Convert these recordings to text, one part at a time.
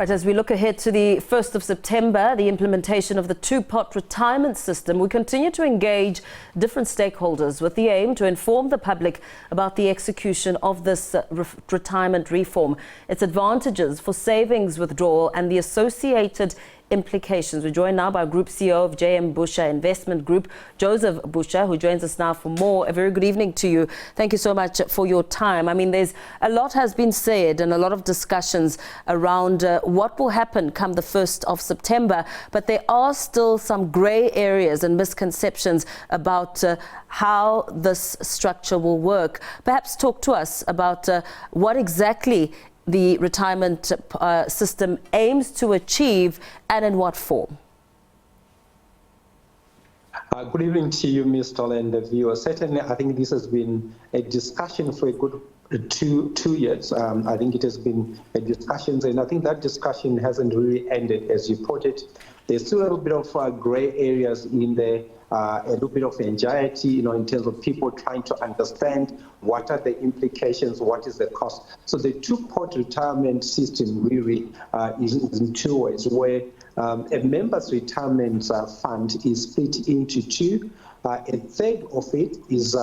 Right, as we look ahead to the 1st of September, the implementation of the TwoPot retirement system, we continue to engage different stakeholders with the aim to inform the public about the execution of this retirement reform, its advantages for savings withdrawal and the associated implications. We're joined now by Group CEO of Busha Investment Group, Joseph Busha, who joins us now for more. A very good evening to you. Thank you so much for your time. I mean, there's a lot has been said and a lot of discussions around what will happen come the 1st of September, but there are still some grey areas and misconceptions about how this structure will work. Perhaps talk to us about what exactly the retirement system aims to achieve and in what form. Good evening to you, Ms. Toll, and the viewers. Certainly, I think this has been a discussion for a good two years. I think it has been a discussion, and I think that discussion hasn't really ended, as you put it. There's still a little bit of grey areas in there, a little bit of anxiety, in terms of people trying to understand what are the implications, what is the cost. So the TwoPot retirement system really is in two ways, where a member's retirement fund is split into two. A third of it is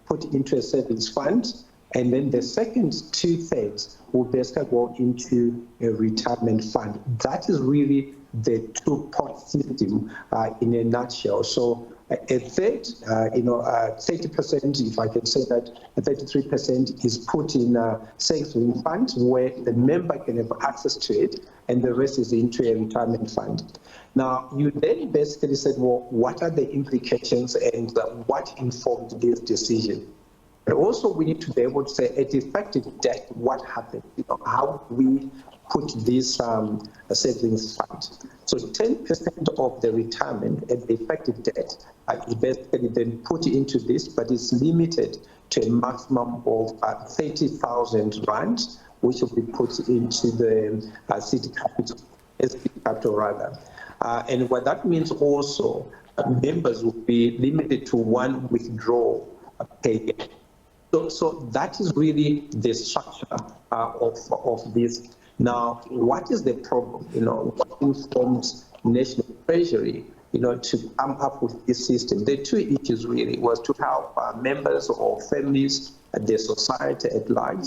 put into a savings fund, and then the second 2/3 will basically go into a retirement fund. That is really the TwoPot system in a nutshell. So a third, 30%, if I can say that, 33% is put in a savings fund where the member can have access to it, and the rest is into a retirement fund. Now, you then basically said, well, what are the implications and what informed this decision? But also we need to be able to say at effective death, what happened? How we put this savings fund. So 10% of the retirement at the effective death is basically then put into this, but it's limited to a maximum of 30,000 rand, which will be put into the city capital rather. And what that means also, members will be limited to one withdrawal per year. So that is really the structure of this. Now, what is the problem? What informs National Treasury, to come up with this system? The two issues really was to help members or families, the society at large,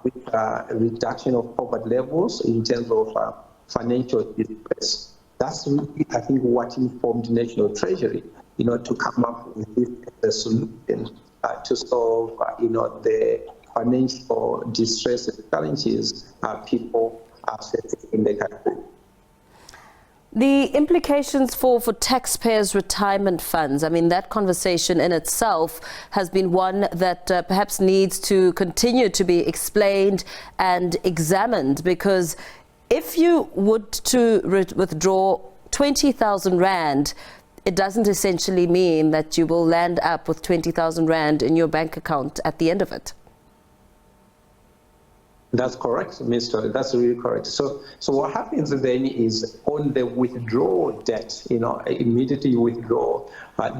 with a reduction of poverty levels in terms of financial distress. That's really, I think, what informed National Treasury, to come up with this as a solution to solve, the financial distress and challenges people are facing in the country. The implications for taxpayers' retirement funds, I mean, that conversation in itself has been one that perhaps needs to continue to be explained and examined, because if you would to withdraw 20,000 rand, it doesn't essentially mean that you will land up with 20,000 rand in your bank account at the end of it. That's correct, Mr. That's really correct. So what happens then is on the withdrawal debt, immediately you withdraw,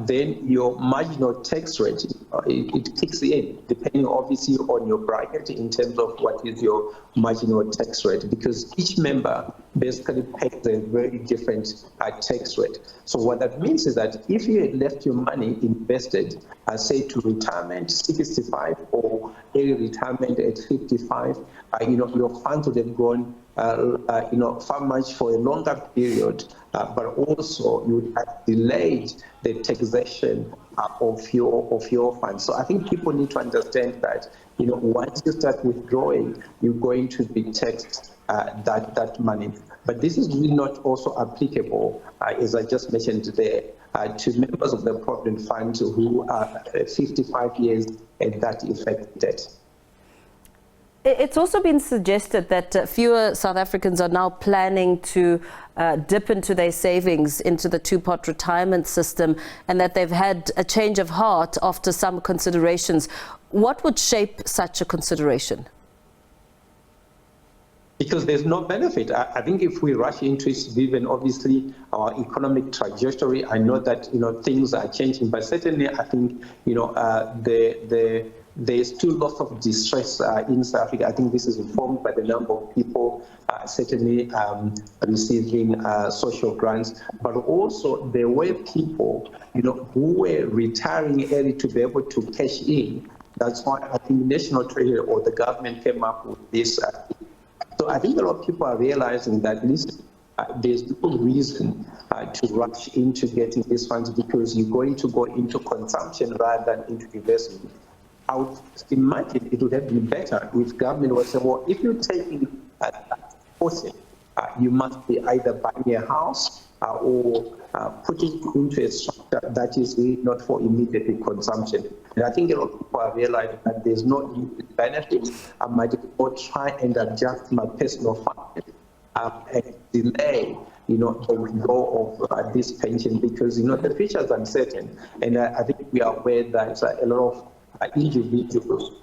then your marginal tax rate, it kicks in, depending obviously on your bracket in terms of what is your marginal tax rate, because each member basically pays a very different tax rate. So what that means is that if you had left your money invested, say to retirement 65 or early retirement at 55, your funds would have gone far much for a longer period, but also you would have delayed the taxation of your funds. So I think people need to understand that once you start withdrawing, you're going to be taxed that money. But this is really not also applicable, as I just mentioned there, to members of the Provident Fund who are 55 years at that effective date. It's also been suggested that fewer South Africans are now planning to dip into their savings into the TwoPot retirement system, and that they've had a change of heart after some considerations. What would shape such a consideration? Because there's no benefit. I think if we rush into it, given obviously our economic trajectory, I know that things are changing, but certainly I think the there's still lots of distress in South Africa. I think this is informed by the number of people certainly receiving social grants, but also there were people, who were retiring early to be able to cash in. That's why I think National Treasury or the government came up with this. So I think a lot of people are realizing that there's no reason to rush into getting these funds because you're going to go into consumption rather than into investment. I would imagine it would have been better if government was saying, well, if you're taking that portion, you must be either buying a house or putting it into a structure that is really not for immediate consumption. And I think a lot of people are realizing that there's no immediate benefit. I might go try and adjust my personal finance and delay, the withdrawal of this pension because, the future is uncertain. And I think we are aware that a lot of individuals,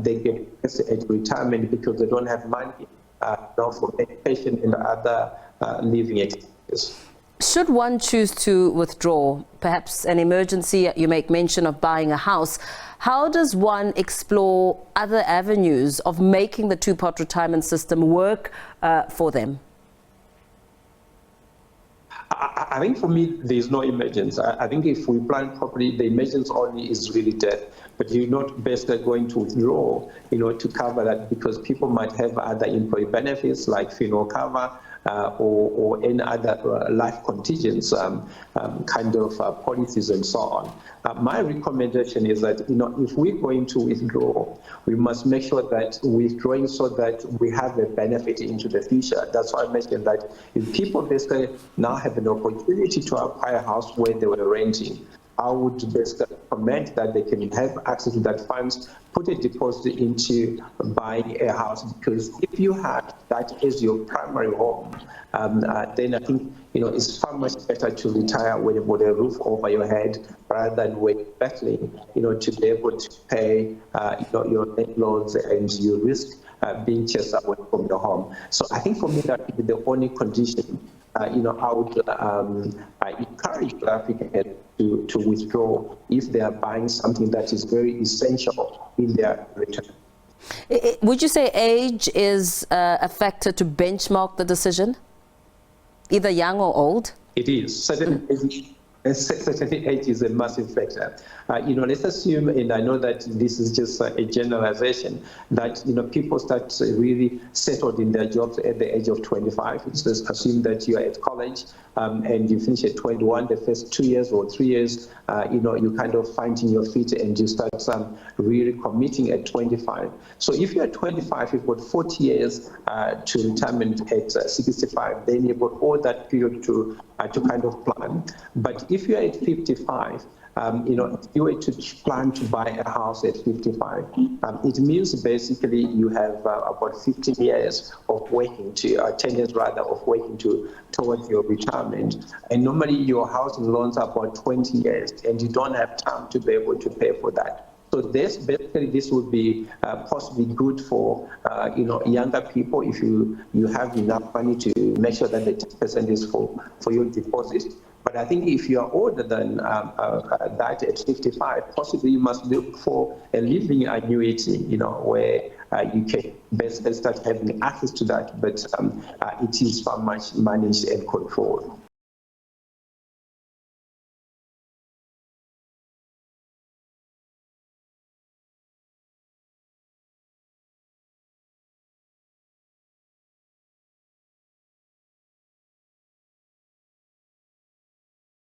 they get at retirement because they don't have money for education and other living expenses. Should one choose to withdraw, perhaps an emergency, you make mention of buying a house, how does one explore other avenues of making the two-pot retirement system work for them? I think for me, there's no emergence. I think if we plan properly, the emergence only is really death. But you're not best going to withdraw, to cover that because people might have other employee benefits like funeral cover or any other life contingents kind of policies and so on. My recommendation is that, if we're going to withdraw, we must make sure that we're withdrawing so that we have a benefit into the future. That's why I mentioned that if people basically now have an opportunity to acquire a house where they were renting, I would basically recommend that they can have access to that funds, put a deposit into buying a house, because if you have that as your primary home, then I think it's far much better to retire with a roof over your head rather than wait battling, to be able to pay your rent loans and you risk being chased away from your home. So I think for me that would be the only condition. I would encourage South Africans to withdraw if they are buying something that is very essential in their return. Would you say age is a factor to benchmark the decision, either young or old? It is. Certainly age is a massive factor. Let's assume, and I know that this is just a generalization, that people start really settled in their jobs at the age of 25. Let's just assume that you are at college and you finish at 21. The first 2 years or 3 years, you kind of finding your feet and you start really committing at 25. So if you're at 25, you've got 40 years to retirement at 65. Then you've got all that period to kind of plan. But if you're at 55, if you were to plan to buy a house at 55, it means basically you have about 15 years of working 10 years rather of working towards your retirement. And normally your housing loans are about 20 years and you don't have time to be able to pay for that. So this would be possibly good for younger people if you have enough money to make sure that the 10% is for your deposit. But I think if you are older than that at 55, possibly you must look for a living annuity, where you can basically start having access to that, but it is far much managed and controlled.